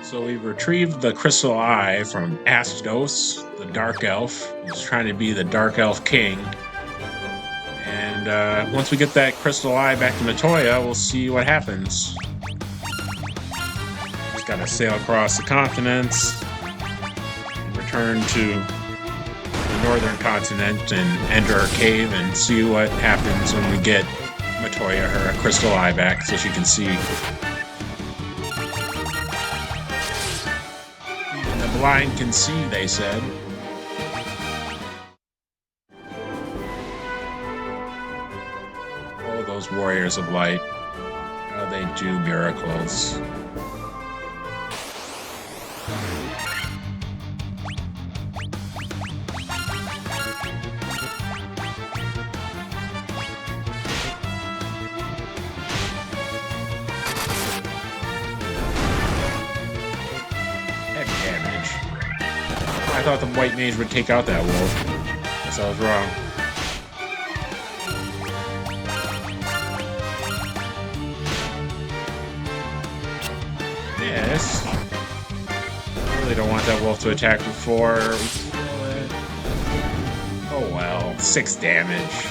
So we retrieved the crystal eye from Astos, the dark elf, who's trying to be the dark elf king. And once we get that crystal eye back to Matoya, we'll see what happens. Just gotta sail across the continents and return to the northern continent and enter a cave and see what happens when we get Matoya her crystal eye back so she can see. Even the blind can see, they said. Oh, those warriors of light. How they do miracles. I thought the white mage would take out that wolf. Guess I was wrong. Yes. I really don't want that wolf to attack before we kill it. Oh well. 6 damage.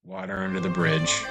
Water under the bridge.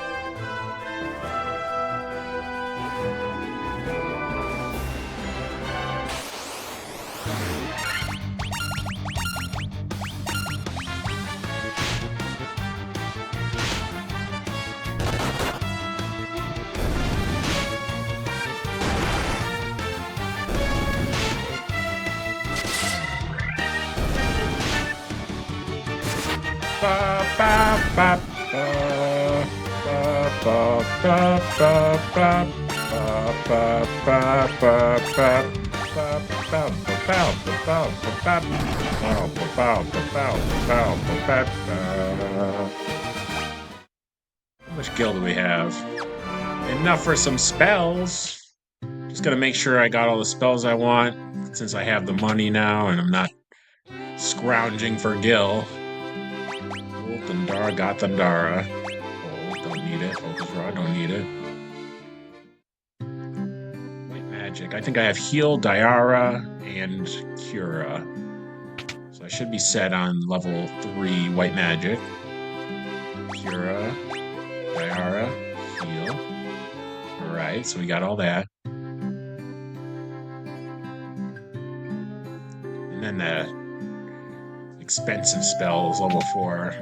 How much gil do we have? Enough for some spells. Just gotta make sure I got all the spells I want, since I have the money now and I'm not scrounging for gil. Thundara got Thundara. Oh, don't need it. Focus Rod, don't need it. White magic. I think I have Heal, Diara, and Cura. So I should be set on level 3 white magic. Cura, Diara, Heal. Alright, so we got all that. And then the expensive spells, level 4.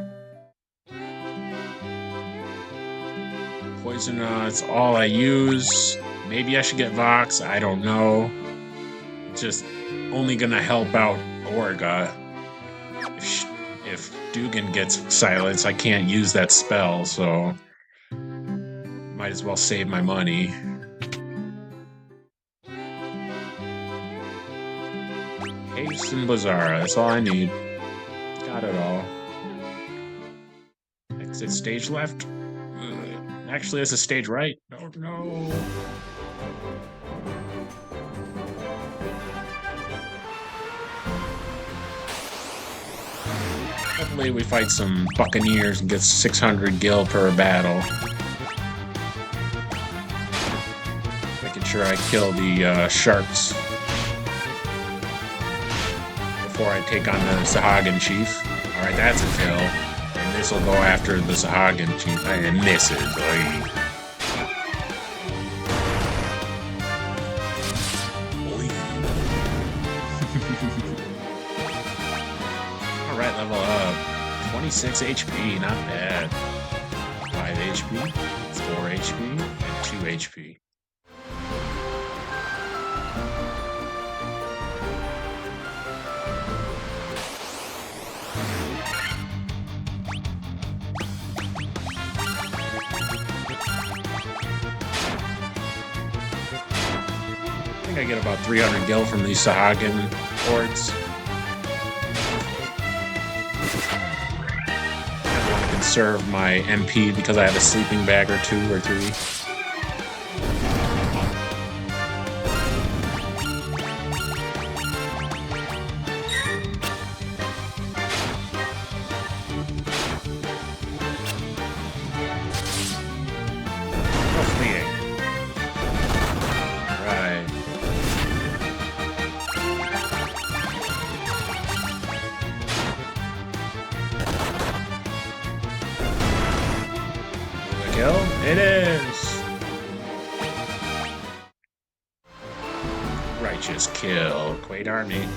Poison, it's all I use. Maybe I should get Vox, I don't know. It's just only gonna help out Orga. If Dugan gets silence, I can't use that spell, so might as well save my money. Haste and Bizarra, that's all I need. Got it all. Exit stage left. Actually, it's a stage right. Oh no. Hopefully we fight some buccaneers and get 600 gil per battle. Making sure I kill the sharks before I take on the Sahagin chief. Alright, that's a kill. And this will go after the Sahagin chief. And misses. Alright, level up. 26 HP, not bad. 5 HP, 4 HP, and 2 HP. I think I get about 300 gil from these Sahagin hordes. I want to conserve my MP because I have a sleeping bag or 2 or 3. Righteous kill. Quaid Army.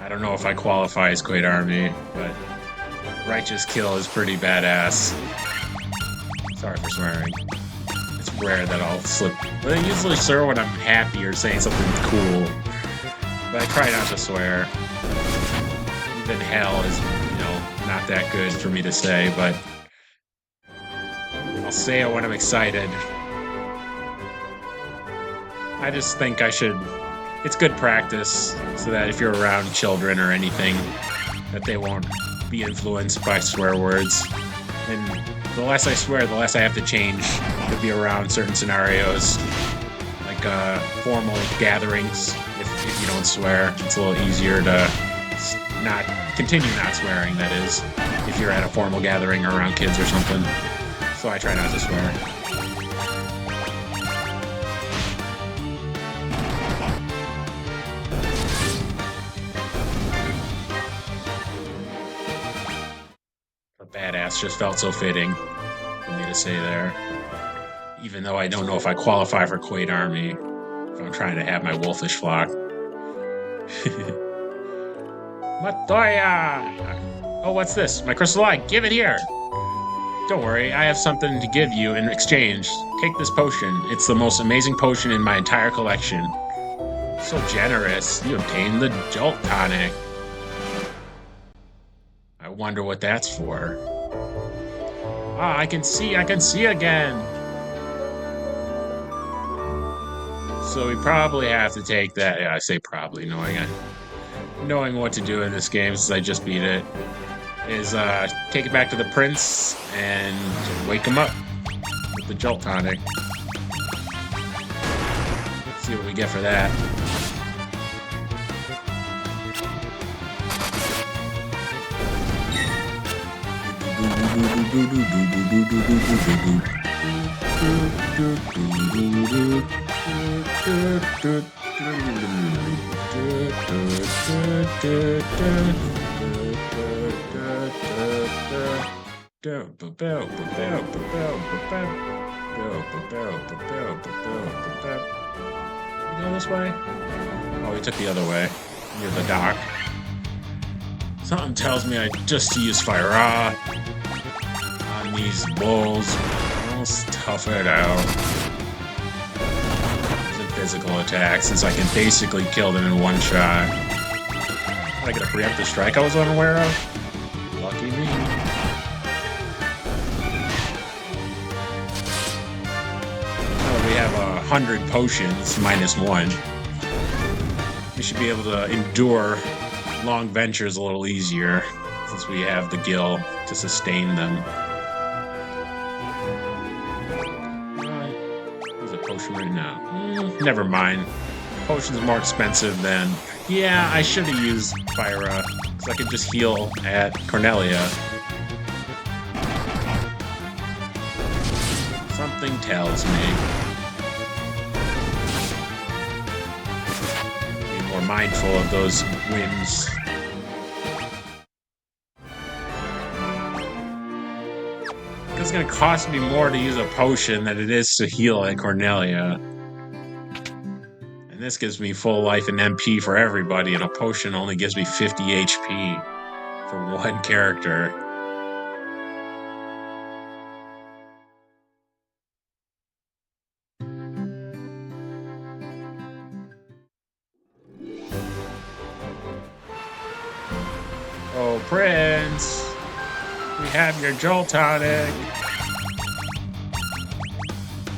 I don't know if I qualify as Quaid Army, but righteous kill is pretty badass. Sorry for swearing. It's rare that I'll slip. But I usually swear when I'm happy or saying something cool. But I try not to swear. Even hell is, not that good for me to say, but I'll say it when I'm excited. I just think I should. It's good practice so that if you're around children or anything, that they won't be influenced by swear words. And the less I swear, the less I have to change to be around certain scenarios, like formal gatherings. If you don't swear, it's a little easier to not continue not swearing. That is, if you're at a formal gathering or around kids or something. So I try not to swear. Badass just felt so fitting for me to say there. Even though I don't know if I qualify for Quaid Army, if I'm trying to have my wolfish flock. Matoya! Oh, what's this? My crystal eye. Give it here! Don't worry, I have something to give you in exchange. Take this potion. It's the most amazing potion in my entire collection. So generous. You obtained the jolt tonic. I wonder what that's for. Ah, I can see again. So we probably have to take that. Yeah, I say probably, knowing what to do in this game since I just beat it, is take it back to the prince and wake him up with the jolt tonic. Let's see what we get for that. We go this way? Oh, we took the other way, near the dock. Something tells me I just use fire on these bulls. Let's tough it out. It's a physical attack, since I can basically kill them in one shot. Did I get a preemptive strike I was unaware of? Lucky me. Oh, we have 100 potions, -1. We should be able to endure long ventures a little easier, since we have the gil to sustain them. There's a potion right now. Never mind. Potion's more expensive than... Yeah, I should have used Fyra, because I could just heal at Cornelia. Something tells me. Be more mindful of those whims. It's going to cost me more to use a potion than it is to heal at Cornelia. And this gives me full life and MP for everybody, and a potion only gives me 50 HP for one character. Oh, Prince! We have your jolt tonic.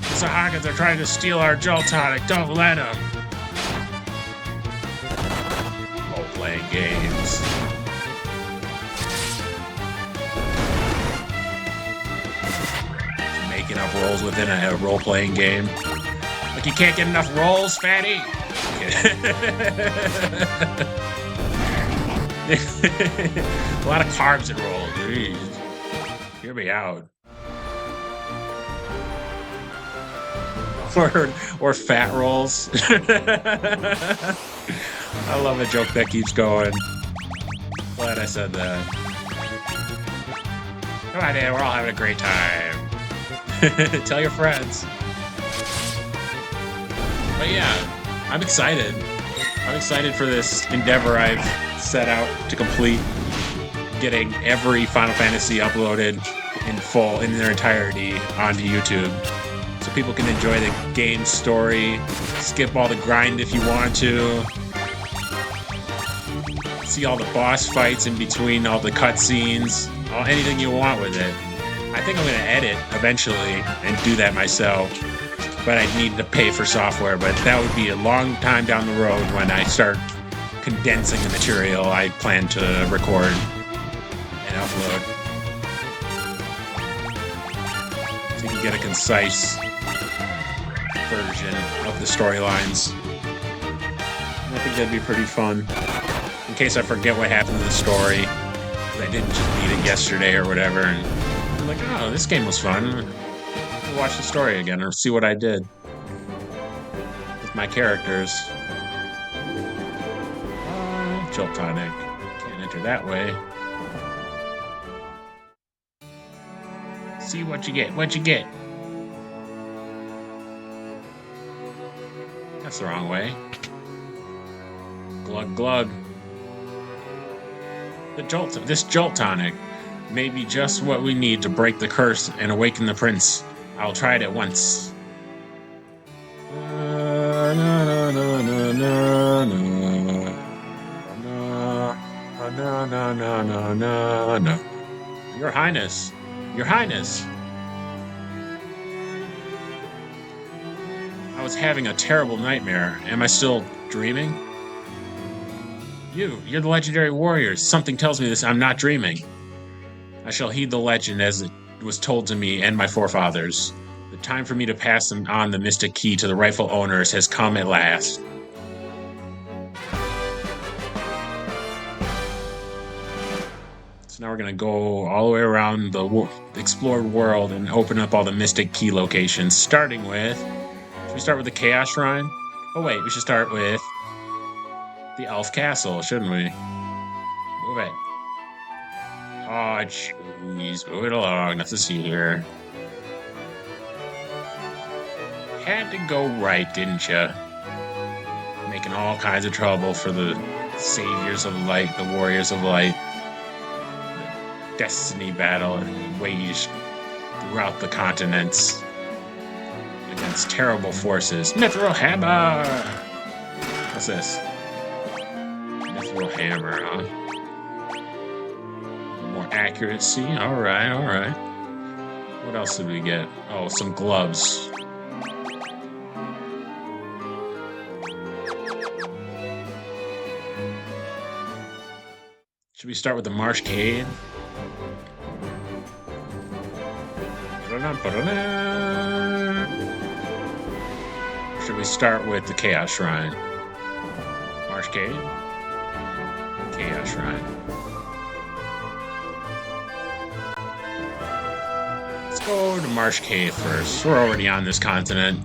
The Sahagins are trying to steal our jolt tonic. Don't let them. Role-playing games. Making up roles within a role-playing game. Like you can't get enough rolls, fatty. A lot of carbs in rolls. Jeez. Hear me out. Or fat rolls. I love a joke that keeps going. Glad I said that. Come on in, we're all having a great time. Tell your friends. But yeah, I'm excited. I'm excited for this endeavor I've set out to complete, getting every Final Fantasy uploaded in full, in their entirety, onto YouTube. So people can enjoy the game's story, skip all the grind if you want to, see all the boss fights in between all the cutscenes, anything you want with it. I think I'm going to edit eventually and do that myself, but I need to pay for software, but that would be a long time down the road when I start condensing the material I plan to record and upload. So you can get a concise version of the storylines. I think that'd be pretty fun. In case I forget what happened to the story, because I didn't just beat it yesterday or whatever, and I'm like, oh, this game was fun. I'll watch the story again or see what I did with my characters. Jolt tonic. Can't enter that way. See what you get. What you get? That's the wrong way. Glug glug. This jolt tonic may be just what we need to break the curse and awaken the prince. I'll try it at once. No. Your Highness. Your Highness. I was having a terrible nightmare. Am I still dreaming? You're the legendary warriors. Something tells me this. I'm not dreaming. I shall heed the legend as it was told to me and my forefathers. The time for me to pass on the mystic key to the rightful owners has come at last. So now we're going to go all the way around the explored world and open up all the mystic key locations, starting with... Should we start with the Chaos Shrine? Oh wait, we should start with the Elf Castle, shouldn't we? Move it. Oh, jeez. Move it along. Nothing to see here. Had to go right, didn't you? Making all kinds of trouble for the saviors of light, the warriors of light. The destiny battle waged throughout the continents against terrible forces. Nitro hammer! What's this? Nitro hammer, huh? More accuracy. Alright. What else did we get? Oh, some gloves. Should we start with the Marsh Cave? Should we start with the Chaos Shrine? Marsh Cave? Chaos Shrine. Let's go to Marsh Cave first. We're already on this continent.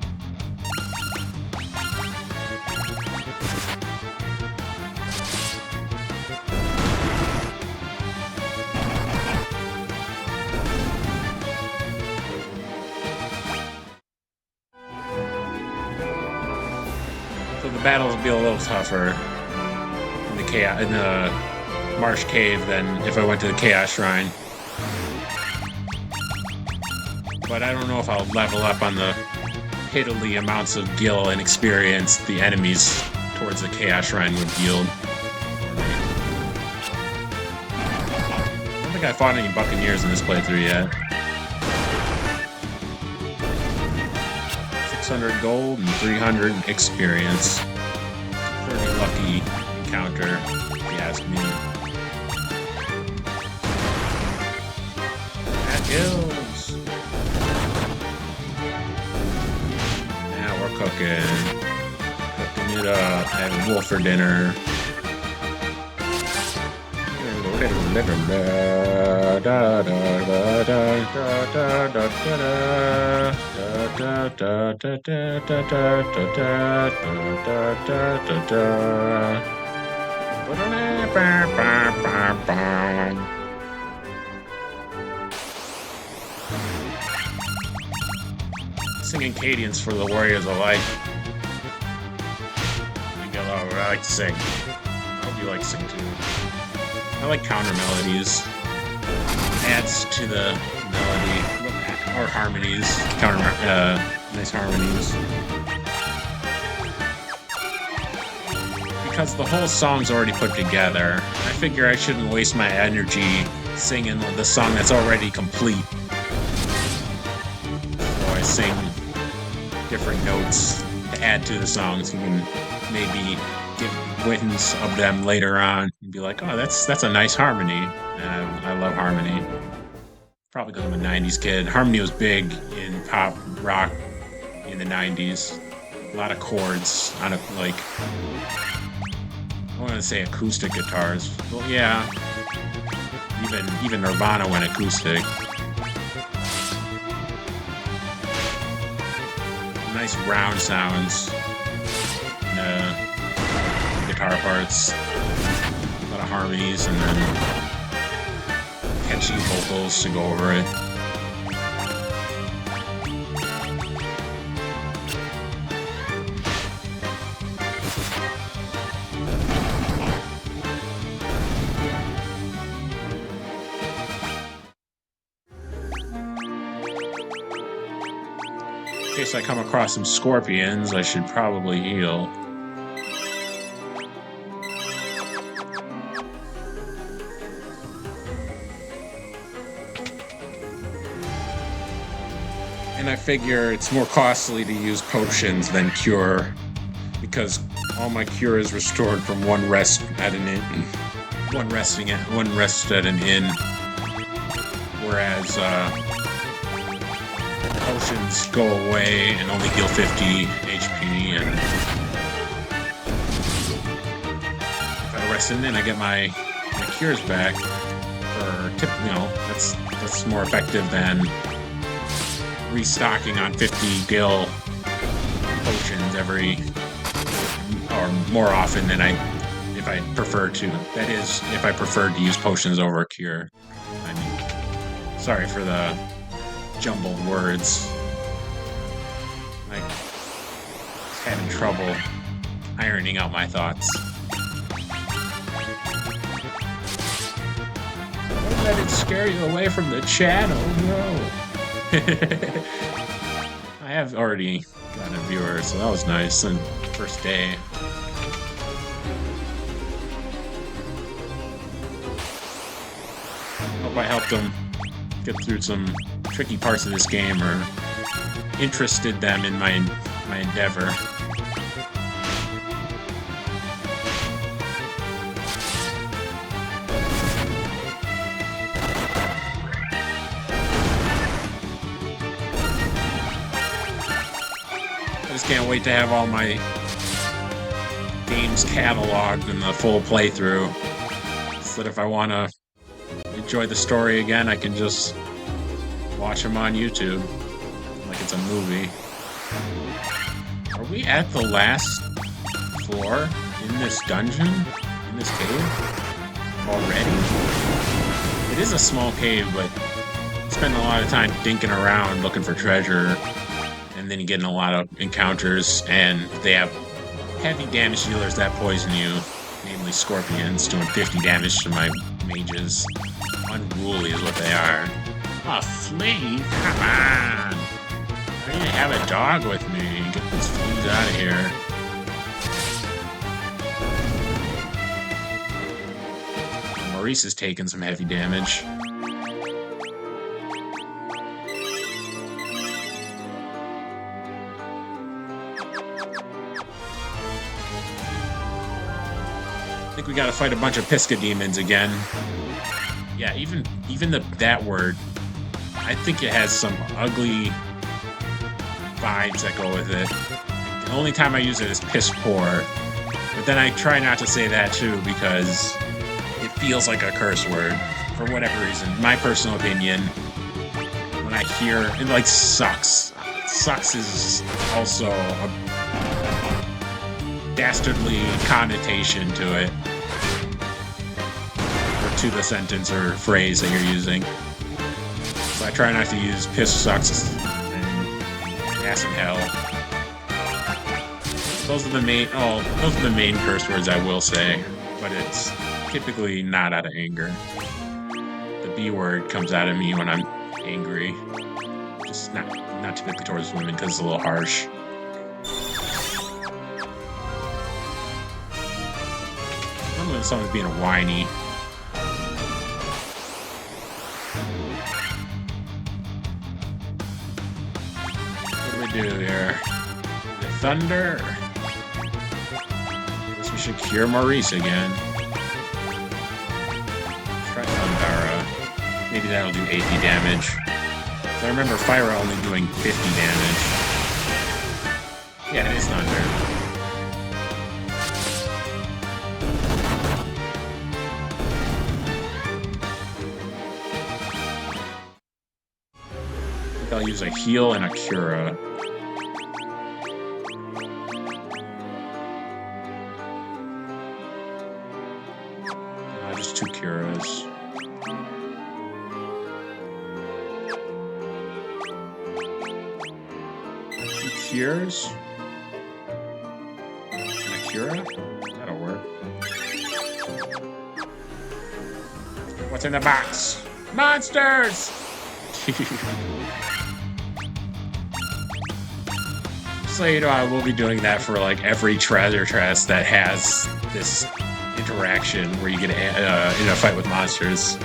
The battles will be a little tougher in the Marsh Cave than if I went to the Chaos Shrine. But I don't know if I'll level up on the piddly amounts of gil and experience the enemies towards the Chaos Shrine would yield. I don't think I fought any Buccaneers in this playthrough yet. 600 gold and 300 experience. Pretty lucky encounter, if you ask me. That kills. Now we're cooking. Cooking it up. Having wolf for dinner. Singing cadence for the warriors of light. love. I like to sing. I hope you like to sing too. I like counter melodies. Adds to the melody or harmonies. Nice harmonies. Because the whole song's already put together, I figure I shouldn't waste my energy singing the song that's already complete. So I sing different notes to add to the songs. You can maybe give witness of them later on and be like, oh, that's a nice harmony. And I love harmony. Probably because I'm a 90s kid. Harmony was big in pop rock in the 90s. A lot of chords on I want to say acoustic guitars. Well, yeah. Even Nirvana went acoustic. Nice round sounds. Guitar parts. A lot of harmonies and then catchy vocals to go over it. In case I come across some scorpions, I should probably heal. And I figure it's more costly to use potions than cure, because all my cure is restored from one rest at an inn. One rest at an inn. Whereas potions go away and only heal 50 HP, and if I rest in an inn, I get my cures back. That's more effective than restocking on 50 gil potions or more often than if I prefer to. That is, if I prefer to use potions over a cure. I mean, sorry for the jumbled words. I'm having trouble ironing out my thoughts. Don't let it scare you away from the channel, no. I have already gotten a viewer, so that was nice. And first day. Hope I helped them get through some tricky parts of this game, or interested them in my endeavor. Can't wait to have all my games cataloged in the full playthrough, so that if I want to enjoy the story again, I can just watch them on YouTube like it's a movie. Are we at the last floor in this dungeon? In this cave? Already? It is a small cave, but I spend a lot of time dinking around looking for treasure. And then you get in a lot of encounters, and they have heavy damage dealers that poison you, namely scorpions, doing 50 damage to my mages. Unruly is what they are. Oh, flea? Come on! I need to have a dog with me. Get these fleas out of here. Maurice is taking some heavy damage. I think we gotta fight a bunch of Pisca demons again. Yeah, even that word, I think it has some ugly vibes that go with it. The only time I use it is piss poor, but then I try not to say that too, because it feels like a curse word for whatever reason. My personal opinion, when I hear it, like sucks. Sucks is also a dastardly connotation to it, or to the sentence or phrase that you're using. So I try not to use piss, sucks, and ass in hell. those are the main. Oh, those are the main curse words I will say, but it's typically not out of anger. The B word comes out of me when I'm angry, just not typically towards women because it's a little harsh. Not when someone's being whiny. What do we do here? The thunder. Guess we should cure Maurice again. Try Thundara. Maybe that'll do 80 damage. So I remember Fire only doing 50 damage. Yeah, it is Thunder. I think I'll use a heal and a Cura. Just 2 Curas. Cures? And a Cura? That'll work. What's in the box? Monsters! So, you know, I will be doing that for like every treasure chest that has this interaction where you get in a fight with monsters.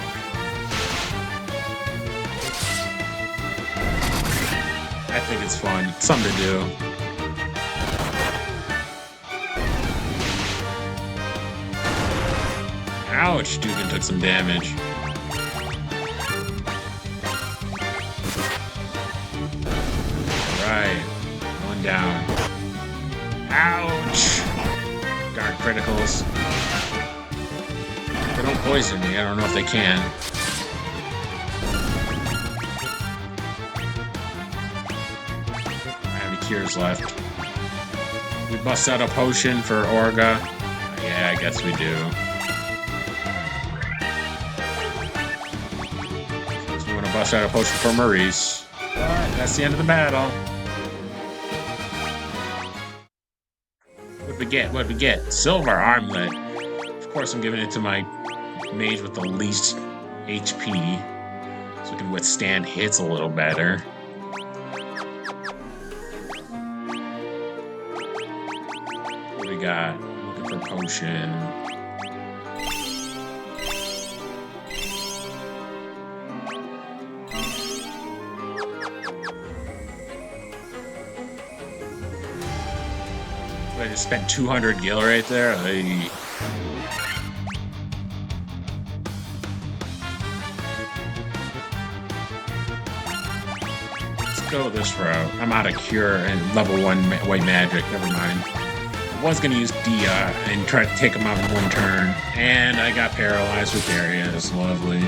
I think it's fun. It's something to do. Ouch, Dugan took some damage. Alright. One down. Ouch! Darn criticals. They don't poison me. I don't know if they can. Cures left. We bust out a potion for Orga. Yeah, I guess we do. So we want to bust out a potion for Maurice. But that's the end of the battle. What'd we get? What'd we get? Silver armlet. Of course, I'm giving it to my mage with the least HP, so we can withstand hits a little better. Got looking for potion. I just spent 200 gil right there. Hey. Let's go this route. I'm out of cure and level 1 white magic. Never mind. I was going to use Dia and try to take him out in one turn, and I got paralyzed with Darius. Lovely.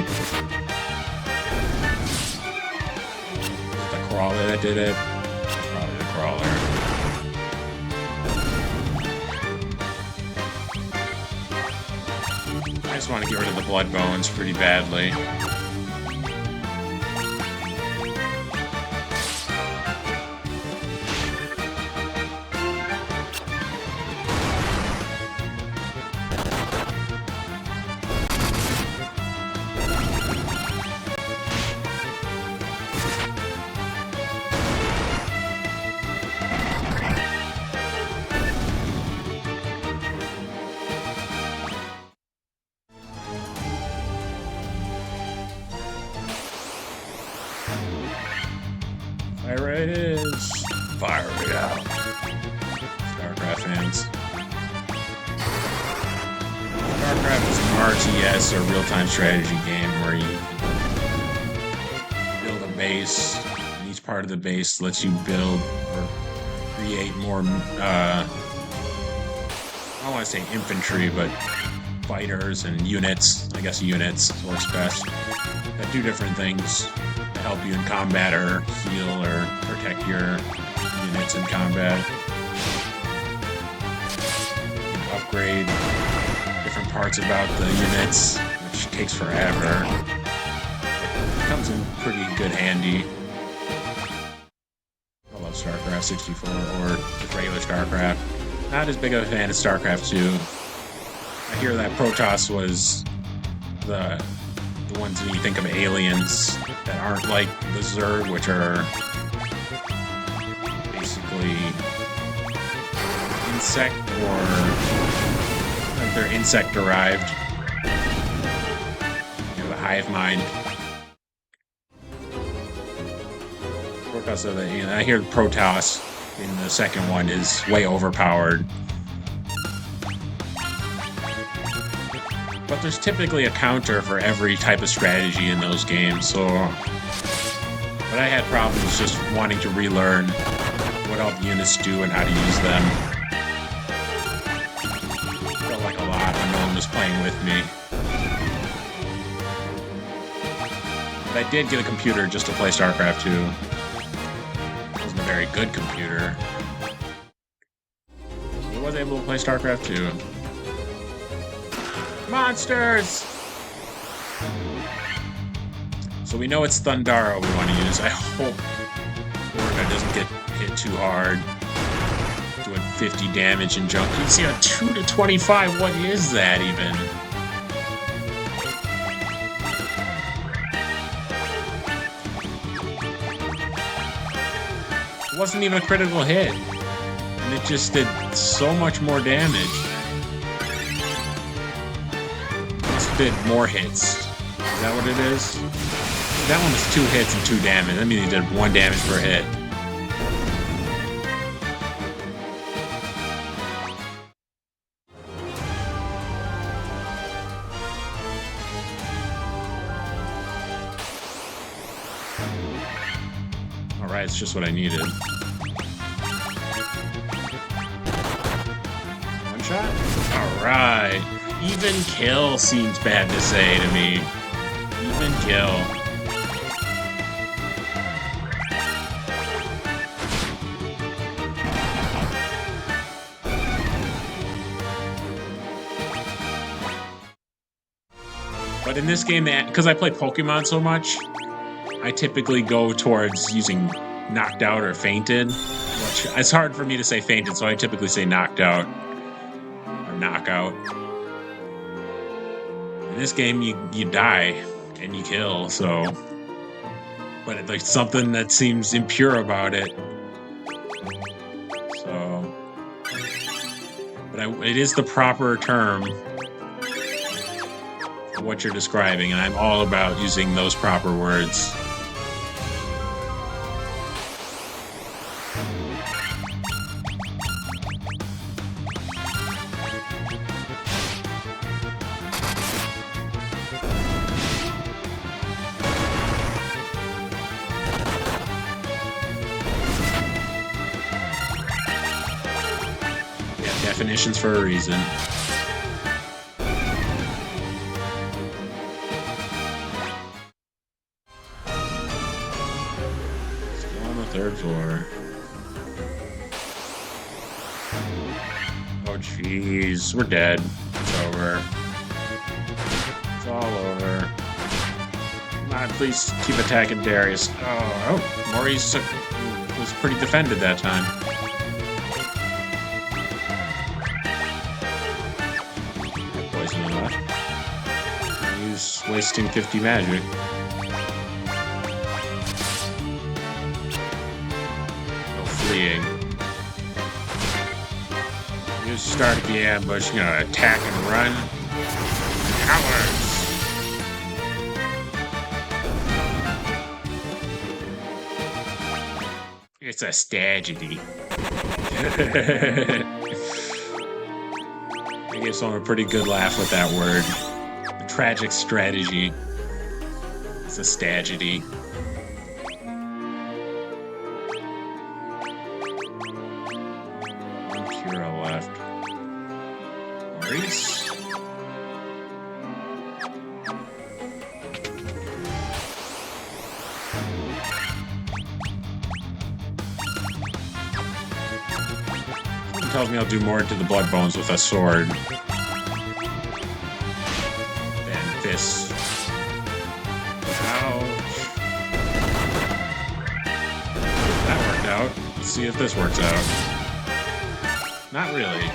The crawler that did it? Probably the crawler. I just want to get rid of the blood bones pretty badly. Fire it is. Fire it out. StarCraft fans. StarCraft is an RTS or real-time strategy game where you build a base, and each part of the base lets you build or create more, I don't want to say infantry, but fighters and units. I guess units works best. That do different things to help you in combat or heal or protect your units in combat. You can upgrade different parts about the units, which takes forever. It comes in pretty good handy. I love StarCraft 64 or just regular StarCraft. not as big of a fan of StarCraft 2. I hear that Protoss was the ones that you think of aliens that aren't like the Zerg, which are basically insect or like they're insect derived. You know, the hive mind. Protoss, I hear the Protoss in the second one is way overpowered. But there's typically a counter for every type of strategy in those games, so... But I had problems just wanting to relearn what all the units do and how to use them. Felt like a lot when no one was playing with me. But I did get a computer just to play StarCraft 2. It wasn't a very good computer. I was able to play StarCraft 2. Monsters! So we know it's Thundara we want to use. I hope Orga doesn't get hit too hard. Doing 50 damage and junk. You see a 2 to 25, what is that even? It wasn't even a critical hit. And it just did so much more damage. Did more hits. Is that what it is? That one was 2 hits and 2 damage. That means he did 1 damage per hit. Alright, it's just what I needed. One shot? Alright. Even kill seems bad to say to me. Even kill. But in this game, because I play Pokemon so much, I typically go towards using knocked out or fainted. Which, it's hard for me to say fainted, so I typically say knocked out or knockout. In this game, you die and you kill, so... But there's something that seems impure about it. So... But it is the proper term for what you're describing, and I'm all about using those proper words. Definitions for a reason. Still on the 3rd floor. Oh jeez, we're dead. It's over. It's all over. Come on, please keep attacking Darius. Oh, Maurice was pretty defended that time. He's wasting 50 magic. No fleeing. You start the ambush, you know, attack and run. Cowards! It's a stagedy. I gave someone a pretty good laugh with that word. A tragic strategy. It's a stagedy. One Kira left. Maurice? Tells me I'll do more to the blood bones with a sword than this. Ouch. That worked out. Let's see if this works out. Not really.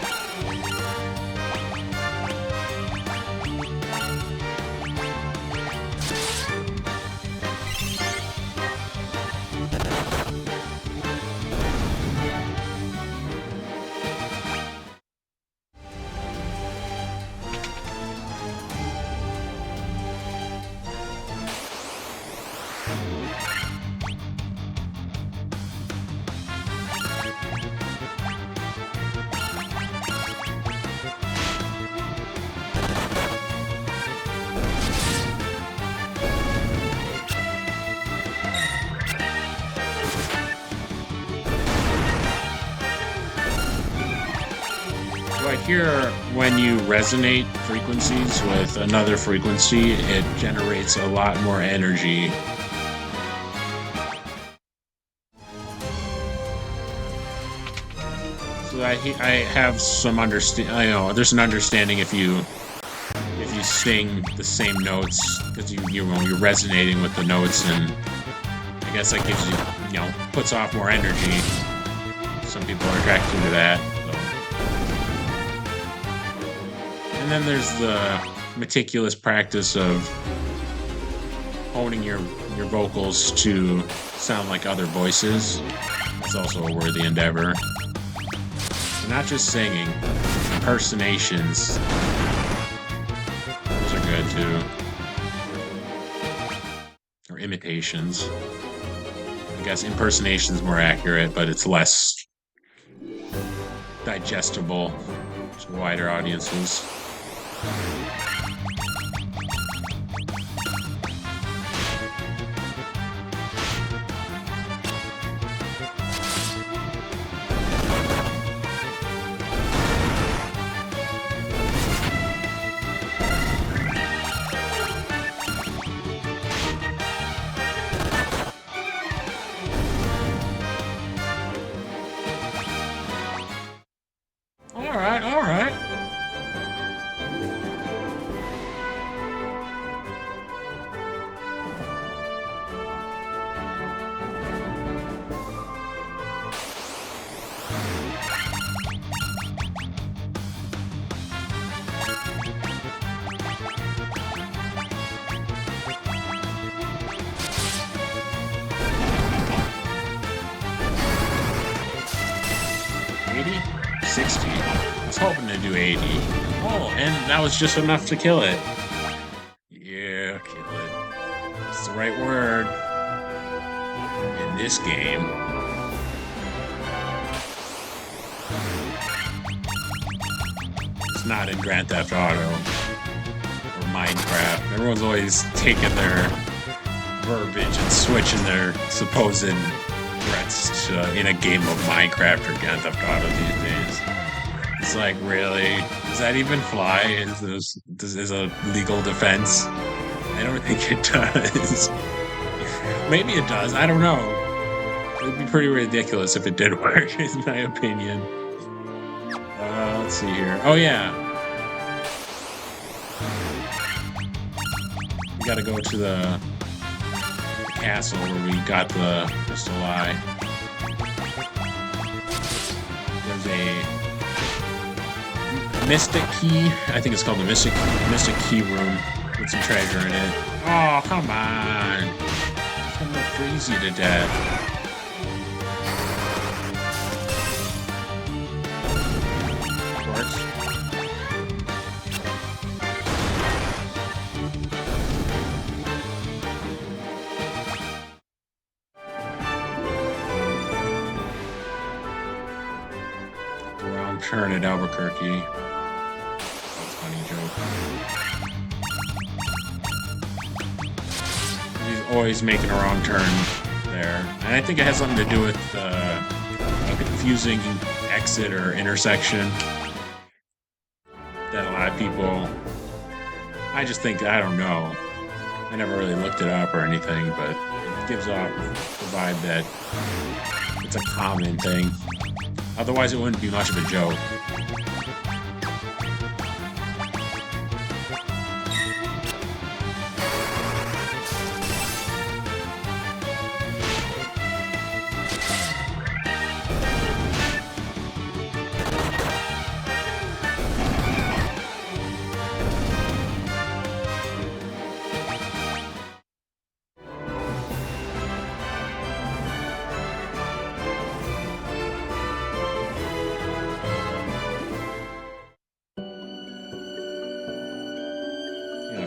I hear when you resonate frequencies with another frequency, it generates a lot more energy. So I have some understanding. I know there's an understanding if you sing the same notes because you're resonating with the notes, and I guess that gives you puts off more energy. Some people are attracted to that. And then there's the meticulous practice of honing your vocals to sound like other voices. That's also a worthy endeavor. And not just singing, impersonations. Those are good too. Or imitations. I guess impersonation's more accurate, but it's less digestible to wider audiences. All right. $80? $60? I was hoping to do 80. Oh, and that was just enough to kill it. Yeah, kill it. That's the right word. In this game. It's not in Grand Theft Auto or Minecraft. Everyone's always taking their verbiage and switching their supposed threats to, in a game of Minecraft or Grand Theft Auto these days. It's like, really? Does that even fly? Is a legal defense? I don't think it does. Maybe it does. I don't know. It would be pretty ridiculous if it did work, in my opinion. Let's see here. Oh, yeah. We gotta go to the castle where we got the crystal eye. There's a mystic key. I think it's called the mystic key room with some treasure in it. Oh, come on. I'm gonna freeze you to death. Turn at Albuquerque. That's a funny joke. He's always making a wrong turn there. And I think it has something to do with a confusing exit or intersection that a lot of people... I just think, I don't know. I never really looked it up or anything, but it gives off the vibe that it's a common thing. Otherwise, it wouldn't be much of a joke.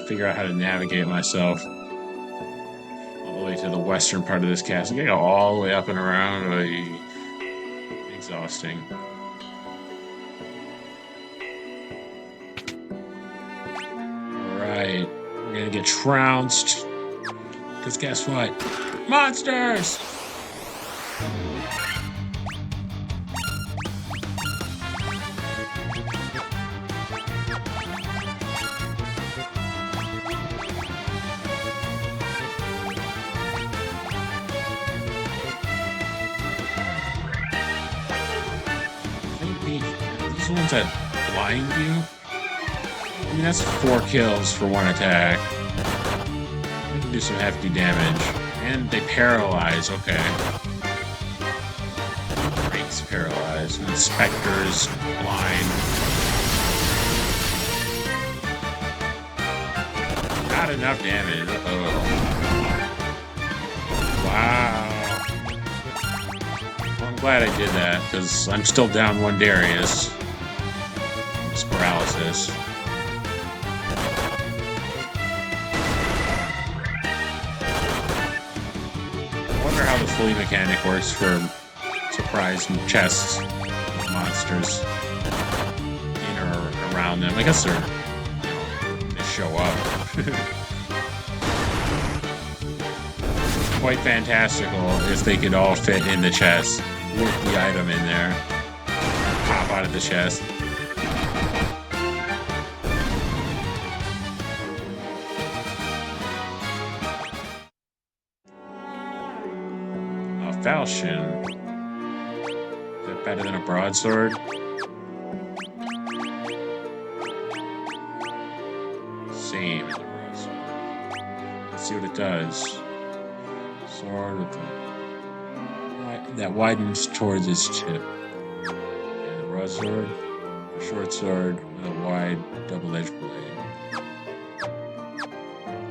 figure out how to navigate myself all the way to the western part of this castle. I gotta go all the way up and around. Exhausting. Alright. We're gonna get trounced. Because guess what? Monsters! These ones that blind you? I mean, that's 4 kills for 1 attack. They can do some hefty damage. And they paralyze, okay. Drake's paralyzed. And the Spectre's blind. Not enough damage. Uh-oh. Wow. I'm glad I did that, because I'm still down 1 Darius. This paralysis. I wonder how the flee mechanic works for surprise chests with monsters in or around them. I guess they show up. Quite fantastical if they could all fit in the chest with the item in there. Pop out of the chest. A falchion. Is that better than a broadsword? Same as a broadsword. Let's see what it does. Sword with that widens towards its tip. And the broadsword, a short sword with a wide double-edged blade.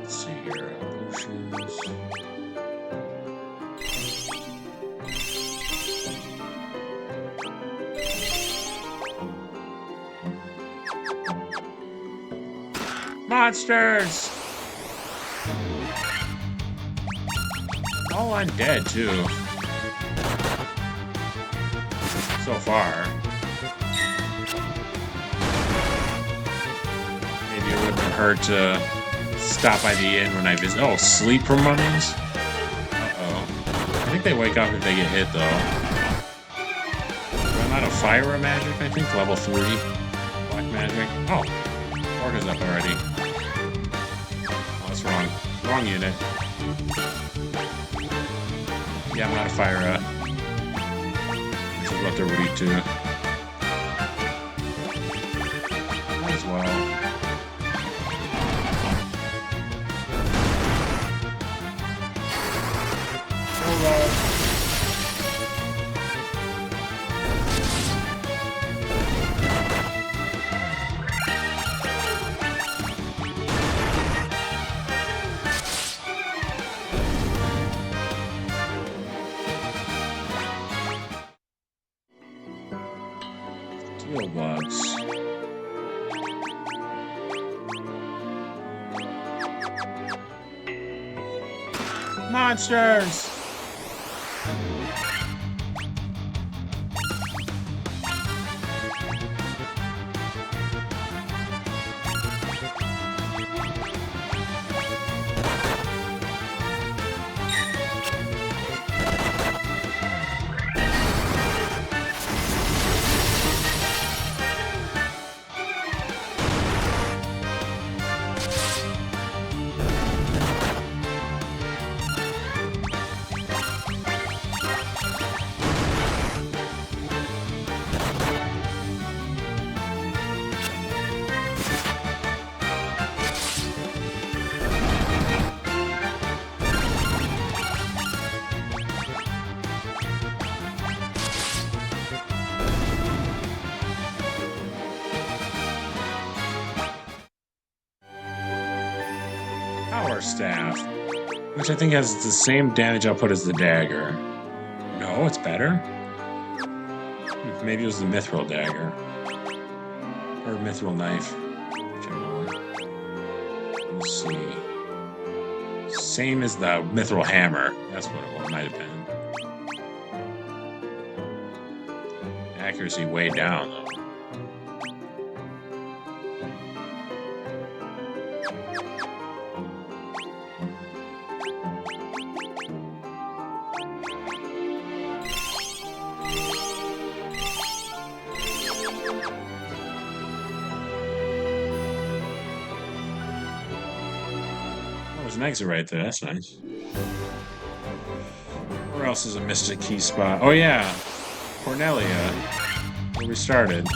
Let's see here, potions. Monsters! All undead, too. So far. Maybe it wouldn't hurt to stop by the inn when I visit. Oh, sleep from mummies? Uh-oh. I think they wake up if they get hit, though. Run out of fire magic, I think. Level 3. Black magic. Oh. Orca's up already. Oh, that's wrong. Wrong unit. Yeah, I'm not a fire which is what they're weak to. Might as well. Steel blocks. Monsters! Power staff, which I think has the same damage output as the dagger. No, it's better? Maybe it was the mithril dagger. Or mithril knife. Whichever one. Let's see. Same as the mithril hammer. That's what it might have been. Accuracy way down, though. There's an exit right there. That's nice. Where else is a mystic key spot? Oh, yeah. Cornelia. Where we started.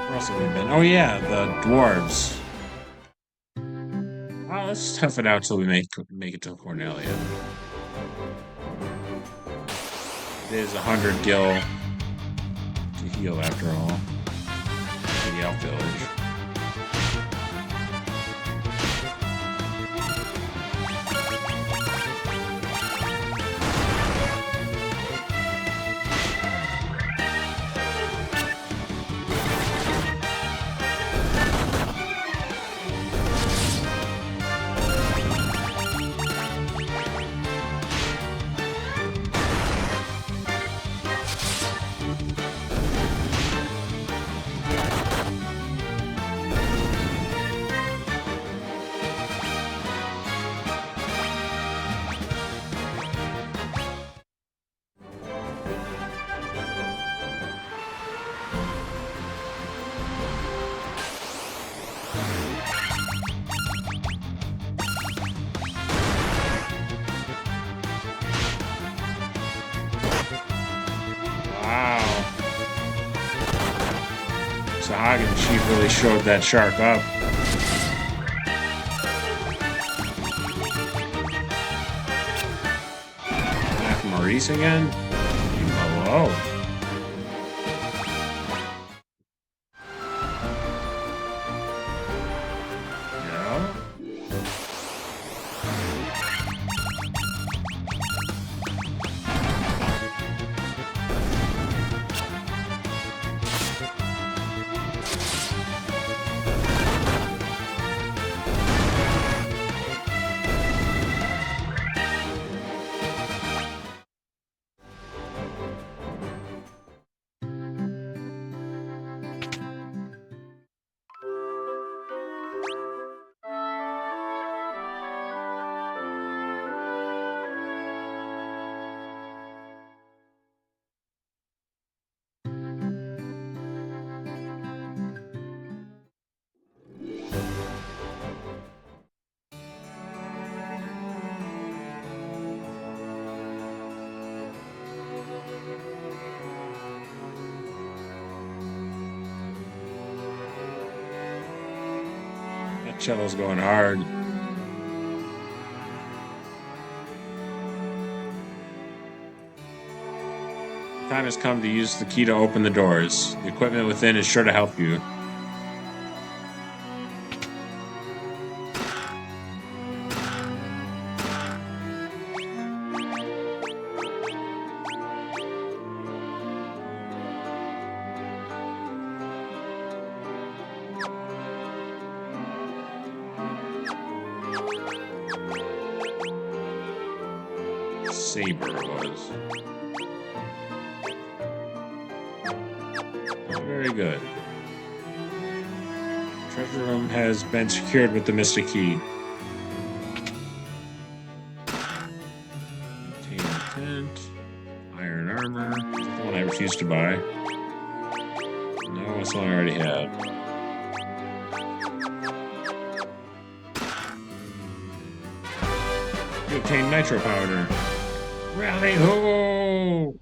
Where else have we been? Oh, yeah, the dwarves. Well, let's tough it out till we make it to Cornelia. It is 100 gil to heal after all. In the elf village. Hagen Chief really showed that shark up. Back Maurice again? Hello. That cello's going hard. Time has come to use the key to open the doors. The equipment within is sure to help you. saber was. Oh, very good. Treasure room has been secured with the mystic key. Maintain tent. Iron armor. That's the one I refused to buy. No, that's the one I already had. You obtain nitro powder. Rally ho!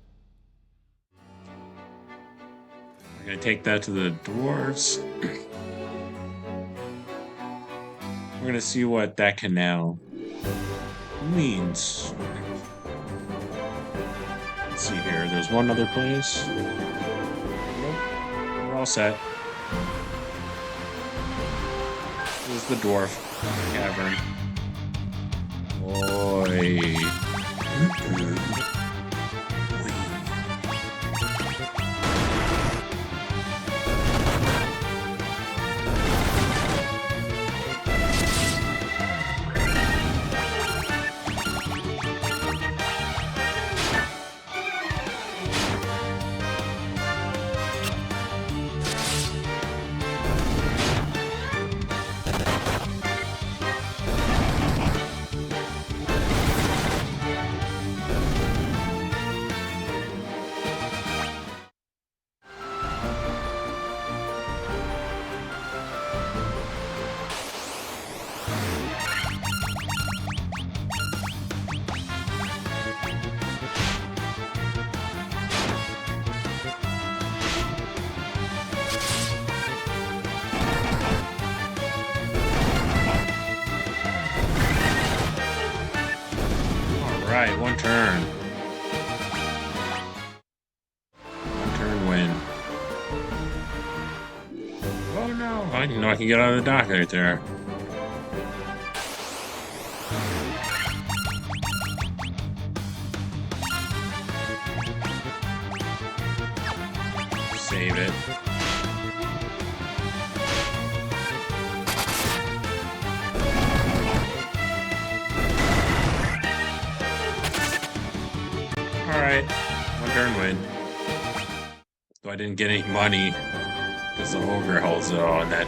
I'm gonna take that to the dwarves. We're gonna see what that canal means. Let's see here. There's one other place. Nope. We're all set. This is the dwarf cavern. Oi. Alright, one turn. One turn win. Oh no! I didn't know I could get out of the dock right there. Save it. Alright, one turn win. Though I didn't get any money because the ogre holds it all in that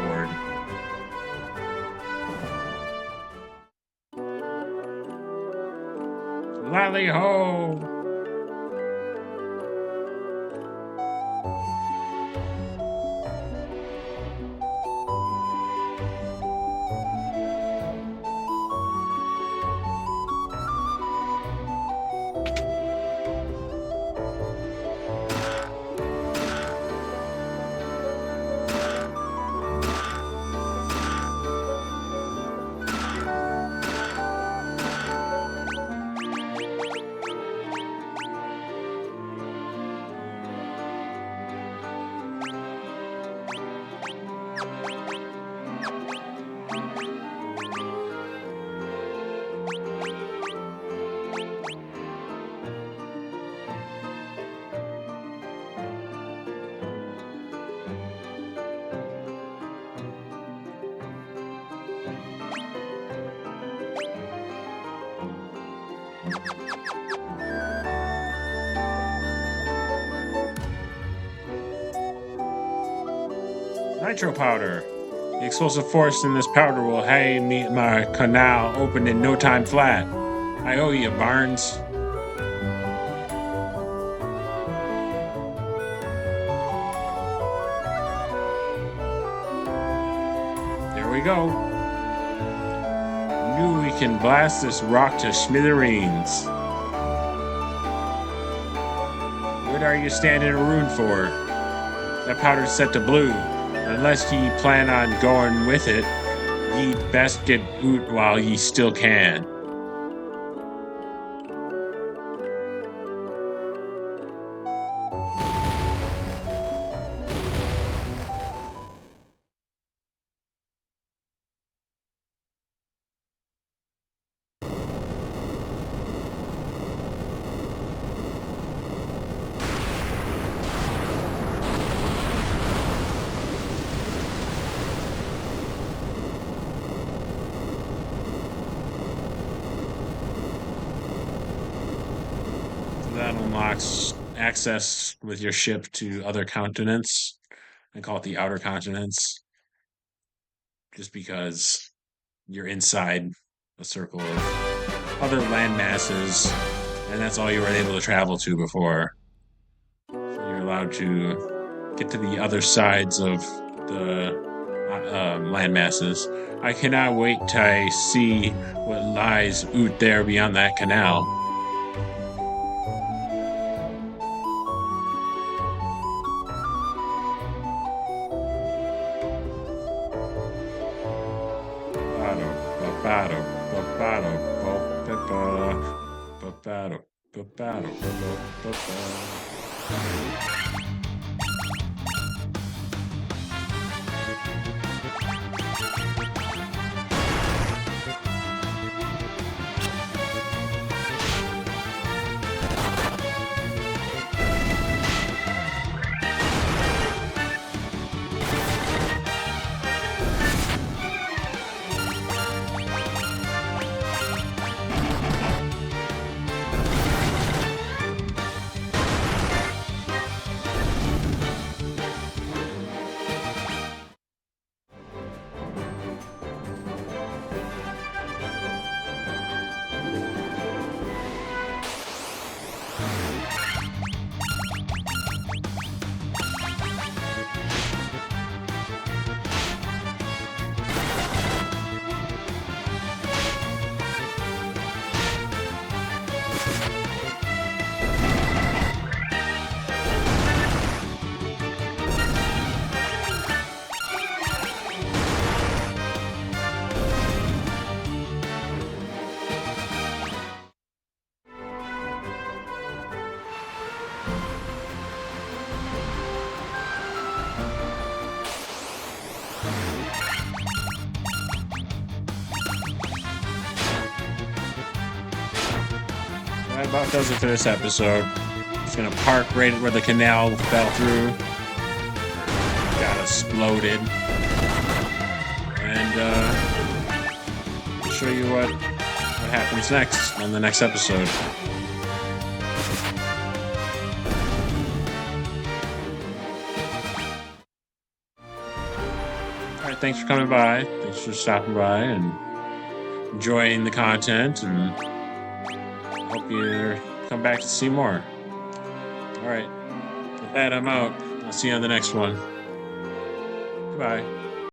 board. Lally ho! Nitro powder. The explosive force in this powder will have my canal open in no time flat. I owe you, Barnes. There we go. Knew we can blast this rock to smithereens. What are you standing around for? That powder's set to blue. Unless ye plan on going with it, ye best get out while ye still can. That unlocks access with your ship to other continents. I call it the outer continents, just because you're inside a circle of other land masses, and that's all you were able to travel to before. So you're allowed to get to the other sides of the land masses. I cannot wait till I see what lies out there beyond that canal. Bado, babado, babado, bopapa, babado, babado, babado. That about does it for this episode. Just gonna park right where the canal fell through. Got exploded. And I'll show you what happens next on the next episode. Alright, thanks for coming by. Thanks for stopping by and enjoying the content, and hope you come back to see more. Alright, with that, I'm out. I'll see you on the next one. Goodbye.